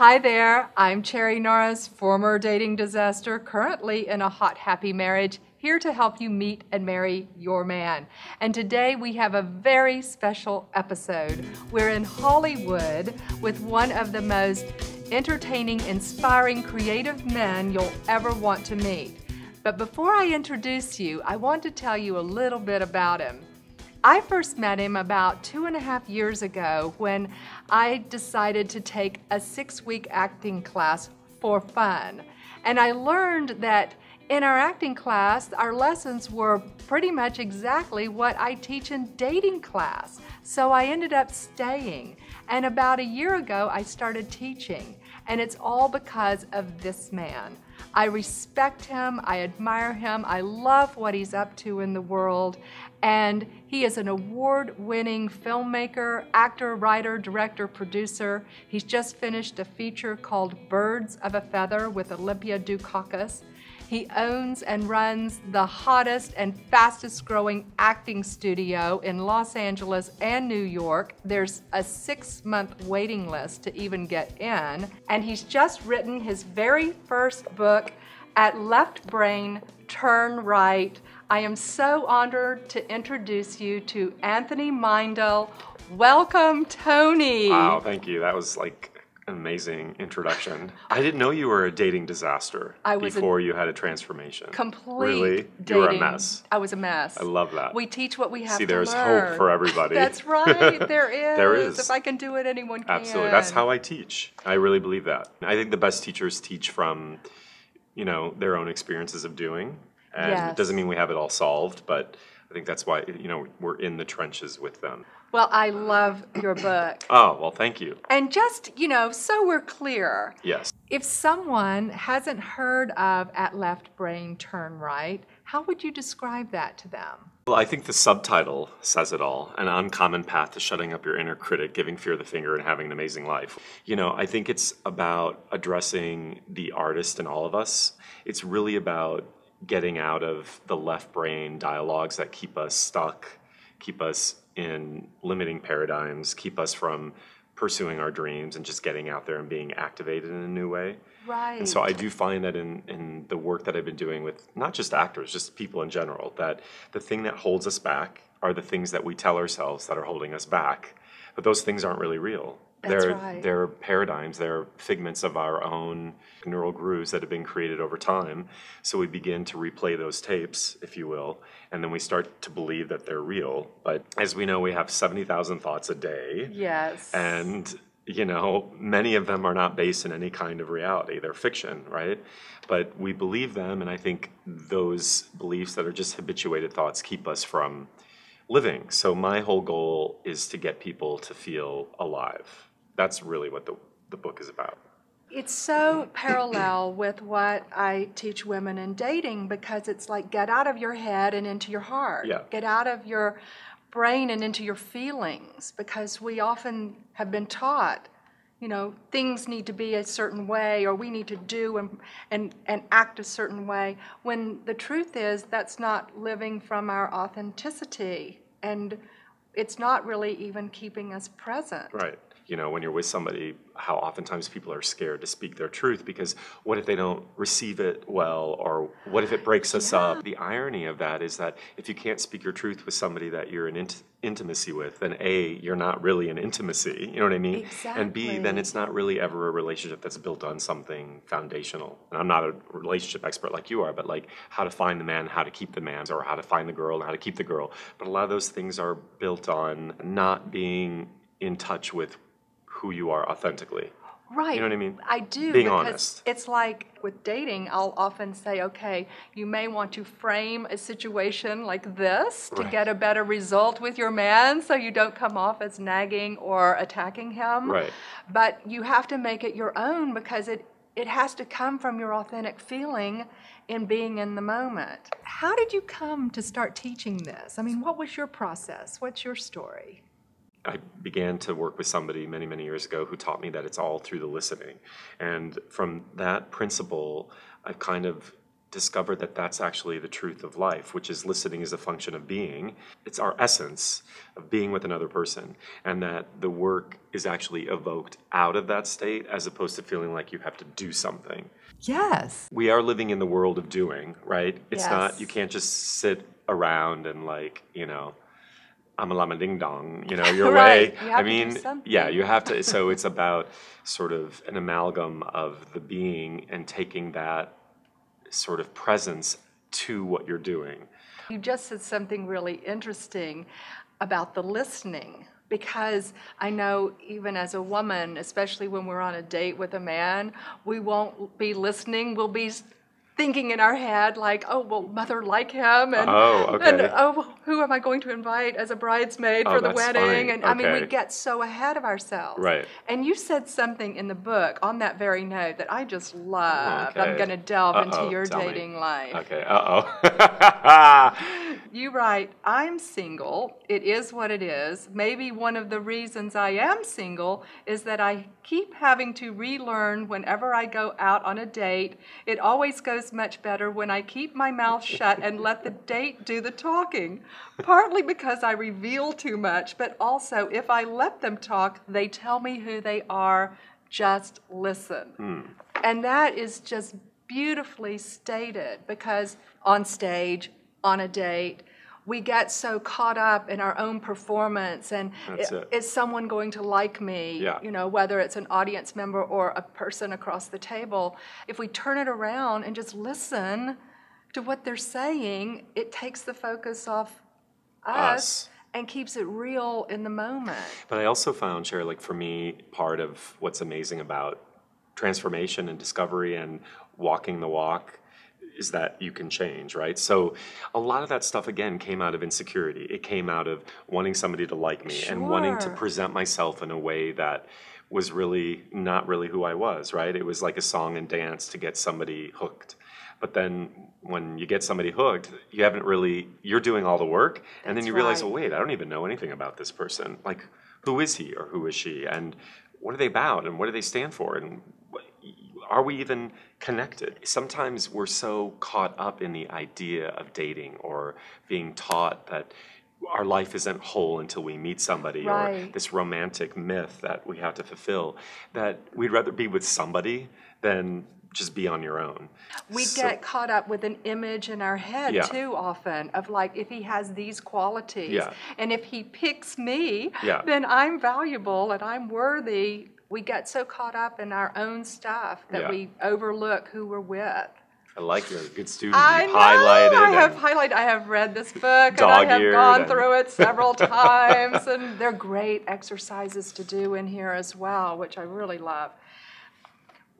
Hi there, I'm Cherry Norris, former dating disaster, currently in a hot, happy marriage, here to help you meet and marry your man. And today we have a very special episode. We're in Hollywood with one of the most entertaining, inspiring, creative men you'll ever want to meet. But before I introduce you, I want to tell you a little bit about him. I first met him about 2.5 years ago when I decided to take a 6-week acting class for fun. And I learned that in our acting class, our lessons were pretty much exactly what I teach in dating class. So I ended up staying. And about a year ago, I started teaching. And it's all because of this man. I respect him, I admire him, I love what he's up to in the world, and he is an award-winning filmmaker, actor, writer, director, producer. He's just finished a feature called Birds of a Feather with Olympia Dukakis. He owns and runs the hottest and fastest growing acting studio in Los Angeles and New York. There's a 6-month waiting list to even get in. And he's just written his very first book, At Left Brain, Turn Right. I am so honored to introduce you to Anthony Meindl. Welcome, Tony. Wow, thank you. That was like an amazing introduction. I didn't know you were a dating disaster before you had a transformation. Really? Dating. You were a mess. I was a mess. I love that. We teach what we have See, to learn. there's hope for everybody. That's right. There is. There is. If I can do it, anyone can. Absolutely. That's how I teach. I really believe that. I think the best teachers teach from, their own experiences of doing. And Yes. It doesn't mean we have it all solved, but I think that's why, we're in the trenches with them. Well, I love your book. Oh, well, thank you. And just, so we're clear. Yes. If someone hasn't heard of At Left Brain, Turn Right, how would you describe that to them? Well, I think the subtitle says it all. An uncommon path to shutting up your inner critic, giving fear the finger, and having an amazing life. I think it's about addressing the artist in all of us. It's really about getting out of the left brain dialogues that keep us stuck, keep us in limiting paradigms, keep us from pursuing our dreams and just getting out there and being activated in a new way. Right. And so I do find that in the work that I've been doing with not just actors, just people in general, that the thing that holds us back are the things that we tell ourselves that are holding us back. But those things aren't really real. That's right. They're paradigms, they're figments of our own neural grooves that have been created over time. So we begin to replay those tapes, if you will, and then we start to believe that they're real. But as we know, we have 70,000 thoughts a day. Yes. And many of them are not based in any kind of reality. They're fiction, right? But we believe them, and I think those beliefs that are just habituated thoughts keep us from living. So my whole goal is to get people to feel alive. That's really what the book is about. It's so parallel with what I teach women in dating, because it's like get out of your head and into your heart. Yeah. Get out of your brain and into your feelings, because we often have been taught, things need to be a certain way, or we need to do and act a certain way, when the truth is that's not living from our authenticity, and it's not really even keeping us present. Right. When you're with somebody, how oftentimes people are scared to speak their truth because what if they don't receive it well, or what if it breaks us up? The irony of that is that if you can't speak your truth with somebody that you're in intimacy with, then A, you're not really in intimacy, you know what I mean? Exactly. And B, then it's not really ever a relationship that's built on something foundational. And I'm not a relationship expert like you are, but like how to find the man, how to keep the man, or how to find the girl and how to keep the girl. But a lot of those things are built on not being in touch with who you are authentically. Right. You know what I mean? I do. Being because honest. It's like with dating, I'll often say, okay, you may want to frame a situation like this to get a better result with your man so you don't come off as nagging or attacking him. Right. But you have to make it your own, because it has to come from your authentic feeling in being in the moment. How did you come to start teaching this? I mean, what was your process? What's your story? I began to work with somebody many, many years ago who taught me that it's all through the listening. And from that principle, I've kind of discovered that that's actually the truth of life, which is listening is a function of being. It's our essence of being with another person, and that the work is actually evoked out of that state as opposed to feeling like you have to do something. Yes. We are living in the world of doing, right? It's Yes. not, you can't just sit around and I'm a lama ding dong, your Right. way. You have I to do mean, something. yeah, you have to. So it's about sort of an amalgam of the being and taking that sort of presence to what you're doing. You just said something really interesting about the listening, because I know even as a woman, especially when we're on a date with a man, we won't be listening. We'll be thinking in our head like, oh, will mother like him? And, Okay. and oh, who am I going to invite as a bridesmaid for the that's wedding? funny. And I mean, we Okay. get so ahead of ourselves. Right. And you said something in the book on that very note that I just loved. Okay. I'm going to delve into your Tell me. dating life. Okay, You write, I'm single. It is what it is. Maybe one of the reasons I am single is that I keep having to relearn whenever I go out on a date. It always goes much better when I keep my mouth shut and let the date do the talking. Partly because I reveal too much, but also if I let them talk, they tell me who they are. Just listen. And that is just beautifully stated, because on stage, on a date, we get so caught up in our own performance and is someone going to like me? Yeah. Whether it's an audience member or a person across the table. If we turn it around and just listen to what they're saying, it takes the focus off us and keeps it real in the moment. But I also found, Cher, like for me, part of what's amazing about transformation and discovery and walking the walk is that you can change, right? So a lot of that stuff, again, came out of insecurity. It came out of wanting somebody to like me and wanting to present myself in a way that was really not really who I was, right? It was like a song and dance to get somebody hooked. But then when you get somebody hooked, you're doing all the work, and then you realize, oh, wait, I don't even know anything about this person. Like, who is he or who is she? And what are they about? And what do they stand for? And are we even connected? Sometimes we're so caught up in the idea of dating or being taught that our life isn't whole until we meet somebody, or this romantic myth that we have to fulfill, that we'd rather be with somebody than just be on your own. We get caught up with an image in our head too often of like, if he has these qualities and if he picks me, then I'm valuable and I'm worthy. We get so caught up in our own stuff that we overlook who we're with. I like you're a good student. I You've know. highlighted. I have read this book and I have gone through it several times, and they're great exercises to do in here as well, which I really love.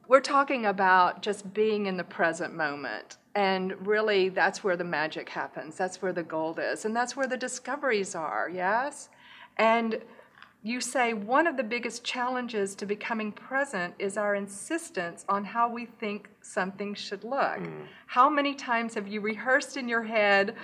We're talking about just being in the present moment, and really that's where the magic happens. That's where the gold is, and that's where the discoveries are, yes? And you say one of the biggest challenges to becoming present is our insistence on how we think something should look. How many times have you rehearsed in your head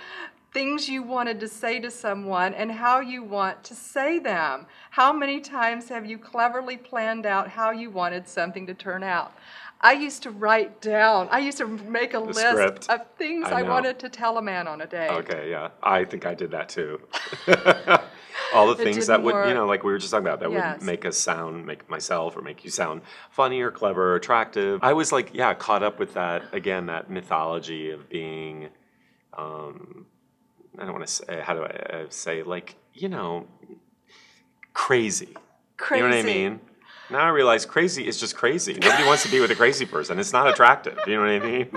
things you wanted to say to someone and how you want to say them? How many times have you cleverly planned out how you wanted something to turn out? I used to write down, I used to make a list script of things I wanted to tell a man on a date. Okay, yeah. I think I did that too. All the things that would, like we were just talking about, that would make myself or make you sound funny or clever or attractive. I was like, caught up with that, again, that mythology of being, I don't want to say, how do I say, like, crazy. You know what I mean? Now I realize crazy is just crazy. Nobody wants to be with a crazy person. It's not attractive. You know what I mean?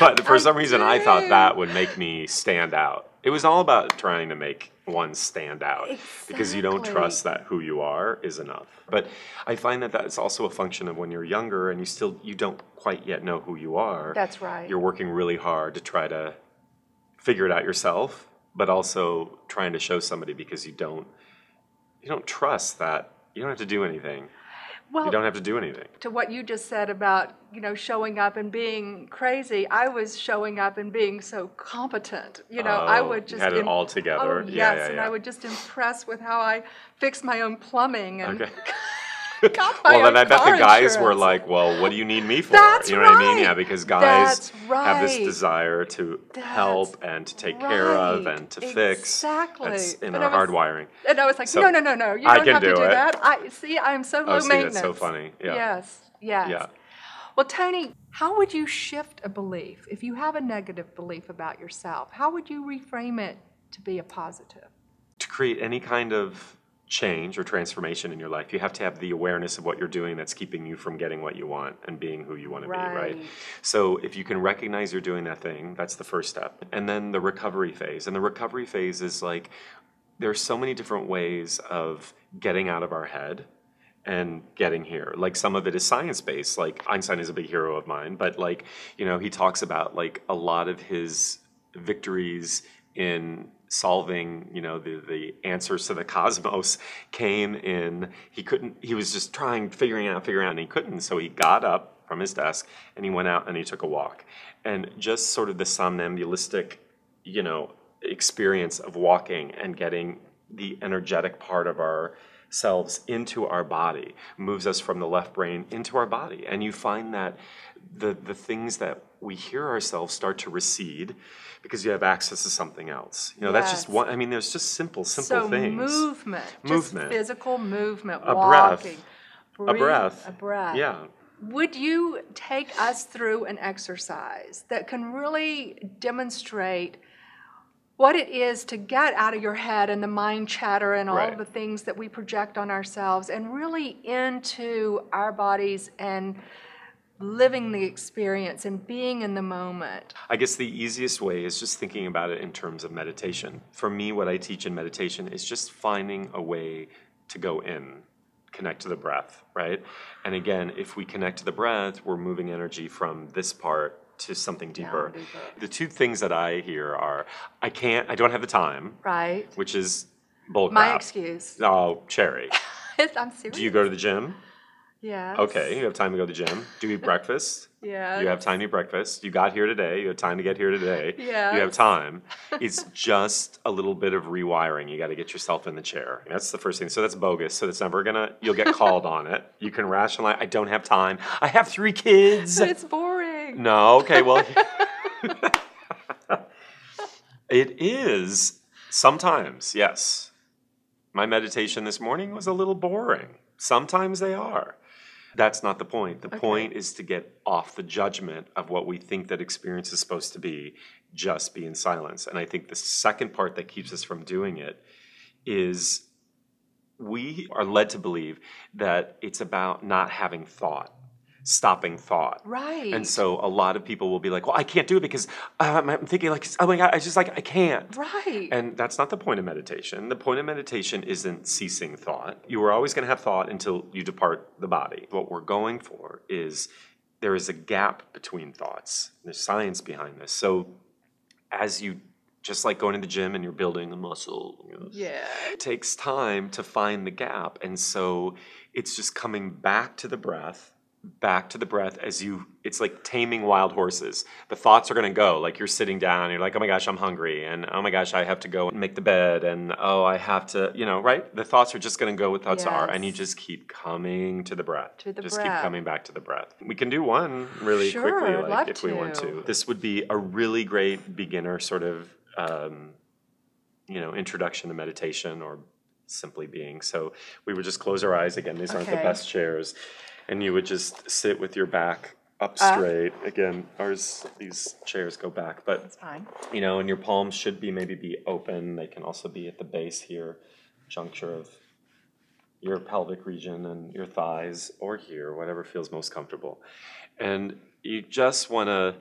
But for some reason, I thought that would make me stand out. It was all about trying to make one stand out because you don't trust that who you are is enough. But I find that that's also a function of when you're younger and you don't quite yet know who you are. That's right. You're working really hard to try to figure it out yourself, but also trying to show somebody because you don't trust that you don't have to do anything. Well, you don't have to do anything. To what you just said about, showing up and being crazy, I was showing up and being so competent. I would just... You had it all together. Oh, yes, and I would just impress with how I fixed my own plumbing. And got my Well, then own I bet the car guys were insurance. like, well, what do you need me for? That's You know what I mean? right. Yeah, because guys That's have this right. desire to help and to take care of and to fix. Exactly. That's in And our hard wiring. and I was like, So, no, you I don't can have to do do it. that. I am so low Oh, see, maintenance. that's so funny. Yeah. Yes, yes. Yeah. Well, Tony, how would you shift a belief? If you have a negative belief about yourself, how would you reframe it to be a positive? To create any kind of change or transformation in your life, you have to have the awareness of what you're doing that's keeping you from getting what you want and being who you want to be, right? So if you can recognize you're doing that thing, that's the first step. And then the recovery phase. And the recovery phase is like, there's so many different ways of getting out of our head and getting here. Like some of it is science-based, like Einstein is a big hero of mine, but like, you know, he talks about like a lot of his victories in solving, you know, the answers to the cosmos came in, he was just figuring out, and he couldn't. So he got up from his desk and he went out and he took a walk. And just sort of the somnambulistic, you know, experience of walking and getting the energetic part of ourselves into our body moves us from the left brain into our body. And you find that the things that we hear ourselves start to recede because you have access to something else. You know, that's just one. I mean, there's just simple things. Movement, just physical movement, a walking, breath, a breath. Yeah. Would you take us through an exercise that can really demonstrate what it is to get out of your head and the mind chatter and all the things that we project on ourselves and really into our bodies and living the experience and being in the moment? I guess the easiest way is just thinking about it in terms of meditation. For me, what I teach in meditation is just finding a way to go in, connect to the breath, right? And again, if we connect to the breath, we're moving energy from this part to something deeper. The two things that I hear are, I don't have the time. Right. Which is bull crap. My excuse. Oh, Cherry. I'm serious. Do you go to the gym? Yes. Okay, you have time to go to the gym. Do you eat breakfast? Yeah. You have time to eat breakfast. You got here today. You have time to get here today. Yes. You have time. It's just a little bit of rewiring. You got to get yourself in the chair. That's the first thing. So that's bogus. So that's never you'll get called on it. You can rationalize, I don't have time. I have 3 kids. But it's boring. No, okay, well, it is sometimes, yes. My meditation this morning was a little boring. Sometimes they are. That's not the point. The point is to get off the judgment of what we think that experience is supposed to be, just be in silence. And I think the second part that keeps us from doing it is we are led to believe that it's about not having thought, stopping thought. Right. And so a lot of people will be like, well, I can't do it because I'm thinking like, oh my God, I can't. Right. And that's not the point of meditation. The point of meditation isn't ceasing thought. You are always going to have thought until you depart the body. What we're going for is there is a gap between thoughts. There's science behind this. So as you, just like going to the gym and you're building a muscle, you know, it takes time to find the gap. And so it's just coming back to the breath as it's like taming wild horses. The thoughts are going to go, like you're sitting down, you're like, oh my gosh, I'm hungry, and oh my gosh, I have to go and make the bed, and oh, I have to, you know, right? The thoughts are just going to go what thoughts are, and you just keep coming to the breath. Keep coming back to the breath. We can do one really quickly, like if we want to. This would be a really great beginner sort of, introduction to meditation or simply being. So we would just close our eyes. Again, these aren't the best chairs. And you would just sit with your back up straight. Again, these chairs go back, but that's fine. You know, and your palms should maybe be open. They can also be at the base here, juncture of your pelvic region and your thighs, or here, whatever feels most comfortable. And you just want to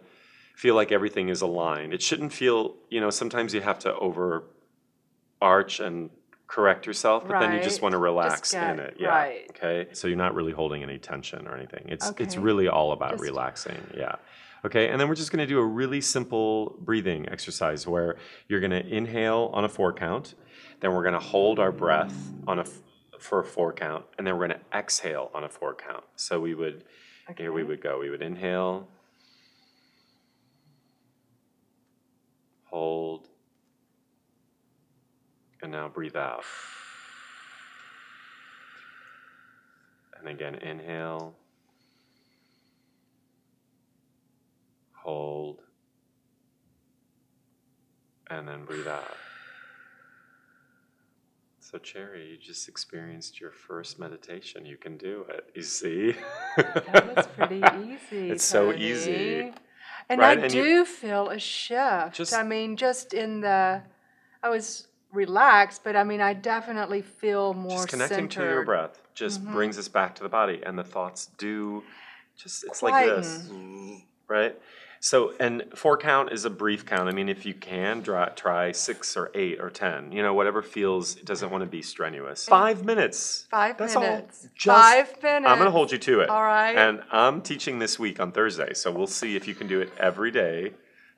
feel like everything is aligned. It shouldn't feel, sometimes you have to overarch and correct yourself, but then you just want to relax in it. Yeah. Right. Okay. So you're not really holding any tension or anything. It's really all about relaxing. Yeah. Okay. And then we're just going to do a really simple breathing exercise where you're going to inhale on a 4 count. Then we're going to hold our breath for a 4 count. And then we're going to exhale on a 4 count. So here we would go. We would inhale, hold, and now breathe out. And again, inhale. Hold. And then breathe out. So, Cherry, you just experienced your first meditation. You can do it. You see? That was pretty easy. It's so Tony. easy. And right? I And do feel a shift. I mean, just in the, I was relaxed, but I mean, I definitely feel more just connecting centered. to your breath just brings us back to the body, and the thoughts do just, it's quieten. like this, right? So, and 4 count is a brief count. I mean, if you can, try 6 or 8 or 10, you know, whatever feels, it doesn't want to be strenuous. 5 minutes. 5 That's minutes. all. Just, 5 minutes. I'm going to hold you to it. All right. And I'm teaching this week on Thursday, so we'll see if you can do it every day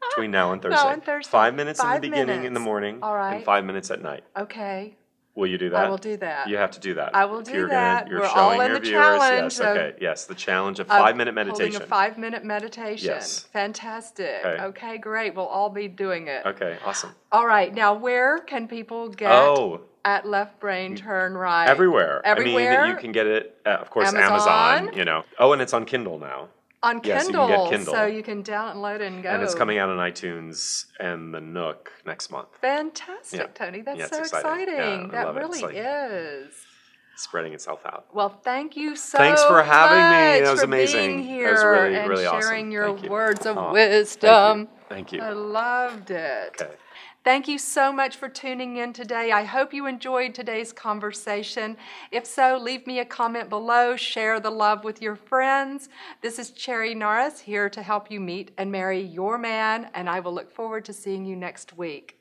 between now and Thursday. Now and Thursday. 5 minutes in the 5 beginning in the minutes. morning, All right. and 5 minutes at night. Okay. Will you do that? I will do that. You have to do that. I will do that. You're We're showing all in your the viewers. challenge. Yes, okay. Yes, the challenge of 5-minute meditation. Holding a 5-minute meditation. Yes. Fantastic. Okay. Okay, great. We'll all be doing it. Okay, awesome. All right. Now, where can people get at Left Brain Turn Right? Everywhere. Everywhere? I mean, you can get it at, of course, Amazon. Amazon, you know. Oh, and it's on Kindle now. On Kindle. Yes, you can get Kindle. So you can download and go. And it's coming out on iTunes and the Nook next month. Fantastic, Yeah. Tony. That's Yeah, so it's exciting. Yeah, I that love it. really It's like is. Spreading itself out. Well, thank you so Thanks for having me. That was for amazing. Being here That was really, and really awesome. sharing your Thank you. words of Oh, wisdom. Thank you. I loved it. Okay. Thank you so much for tuning in today. I hope you enjoyed today's conversation. If so, leave me a comment below. Share the love with your friends. This is Cherry Norris here to help you meet and marry your man, and I will look forward to seeing you next week.